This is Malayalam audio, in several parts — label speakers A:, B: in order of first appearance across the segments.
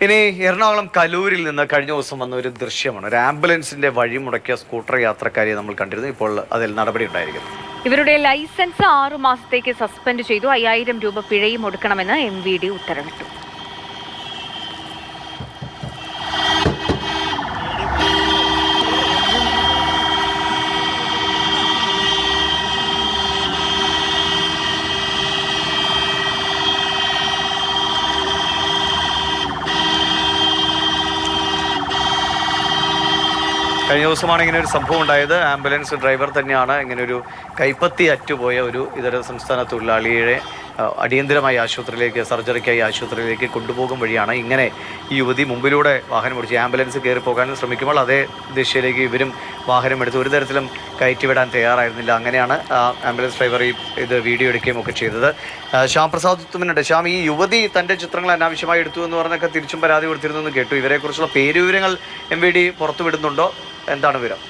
A: ഇനി എറണാകുളം കലൂരിൽ നിന്ന് കഴിഞ്ഞ ദിവസം വന്ന ഒരു ദൃശ്യമാണ്. ഒരു ആംബുലൻസിന്റെ വഴി മുടക്കിയ സ്കൂട്ടർ യാത്രക്കാരെ നമ്മൾ കണ്ടിരുന്നു. ഇപ്പോൾ അതിൽ നടപടി ഉണ്ടായിരിക്കുന്നു.
B: ഇവരുടെ ലൈസൻസ് 6 മാസത്തേക്ക് സസ്പെൻഡ് ചെയ്തു. 5000 രൂപ പിഴയും ഒടുക്കണമെന്ന് MVD ഉത്തരവിട്ടു.
A: കഴിഞ്ഞ ദിവസമാണ് ഇങ്ങനെ ഒരു സംഭവം ഉണ്ടായത്. ആംബുലൻസ് ഡ്രൈവർ തന്നെയാണ് ഇങ്ങനെ ഒരു കൈപ്പത്തി അറ്റുപോയ ഒരു ഇതര സംസ്ഥാന തൊഴിലാളിയെ അടിയന്തരമായി ആശുപത്രിയിലേക്ക്, സർജറിക്കായി ആശുപത്രിയിലേക്ക് കൊണ്ടുപോകും വഴിയാണ് ഇങ്ങനെ ഈ യുവതി മുമ്പിലൂടെ വാഹനം ഓടിച്ച് ആംബുലൻസ് കയറി പോകാൻ ശ്രമിക്കുമ്പോൾ അതേ ദിശയിലേക്ക് ഇവരും വാഹനം എടുത്ത് ഒരു തരത്തിലും കയറ്റിവിടാൻ തയ്യാറായിരുന്നില്ല. അങ്ങനെയാണ് ആംബുലൻസ് ഡ്രൈവർ ഇത് വീഡിയോ എടുക്കുകയും ഒക്കെ ചെയ്തത്. ശ്യാം പ്രസാദ് തുമ്മിനുണ്ട്. ശ്യാം, ഈ യുവതി തൻ്റെ ചിത്രങ്ങൾ അനാവശ്യമായി എടുത്തു എന്ന് പറഞ്ഞൊക്കെ തിരിച്ചും പരാതി കൊടുത്തിരുന്നു എന്ന് കേട്ടു. ഇവരെക്കുറിച്ചുള്ള പേരുവിവരങ്ങൾ MVD പുറത്തുവിടുന്നുണ്ടോ? എന്താണ് വിവരം?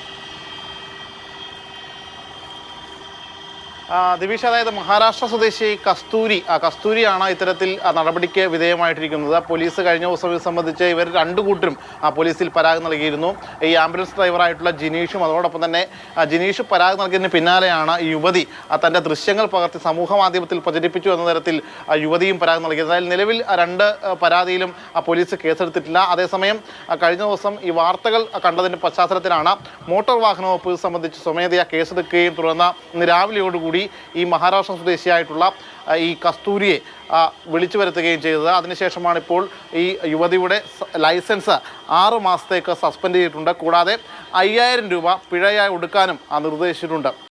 C: ദിവിഷ്, അതായത് മഹാരാഷ്ട്ര സ്വദേശി കസ്തൂരിയാണ് ഇത്തരത്തിൽ നടപടിക്ക് വിധേയമായിട്ടിരിക്കുന്നത്. പോലീസ് കഴിഞ്ഞ ദിവസം ഇത് സംബന്ധിച്ച് ഇവർ രണ്ടു കൂട്ടരും പോലീസിൽ പരാതി നൽകിയിരുന്നു. ഈ ആംബുലൻസ് ഡ്രൈവറായിട്ടുള്ള ജിനീഷും അതോടൊപ്പം തന്നെ ജിനീഷ് പരാതി നൽകിയതിന് പിന്നാലെയാണ് ഈ യുവതി തൻ്റെ ദൃശ്യങ്ങൾ പകർത്തി സമൂഹ മാധ്യമത്തിൽ പ്രചരിപ്പിച്ചു എന്ന തരത്തിൽ യുവതിയും പരാതി നൽകിയത്. അതായത് നിലവിൽ 2 പരാതിയിലും പോലീസ് കേസെടുത്തിട്ടില്ല. അതേസമയം കഴിഞ്ഞ ദിവസം ഈ വാർത്തകൾ കണ്ടതിൻ്റെ പശ്ചാത്തലത്തിലാണ് മോട്ടോർ വാഹന വകുപ്പ് ഇത് സംബന്ധിച്ച് സ്വമേധയാ കേസെടുക്കുകയും തുടർന്ന് ഇന്ന് രാവിലെയോടുകൂടി ഈ മഹാരാഷ്ട്ര സ്വദേശിയായിട്ടുള്ള ഈ കസ്തൂരിയെ വിളിച്ചു വരുത്തുകയും ചെയ്തത്. അതിനുശേഷമാണ് ഇപ്പോൾ ഈ യുവതിയുടെ ലൈസൻസ് 6 മാസത്തേക്ക് സസ്പെൻഡ് ചെയ്തിട്ടുണ്ട്. കൂടാതെ 5000 രൂപ പിഴയായി ഒടുക്കാനും നിർദ്ദേശിച്ചിട്ടുണ്ട്.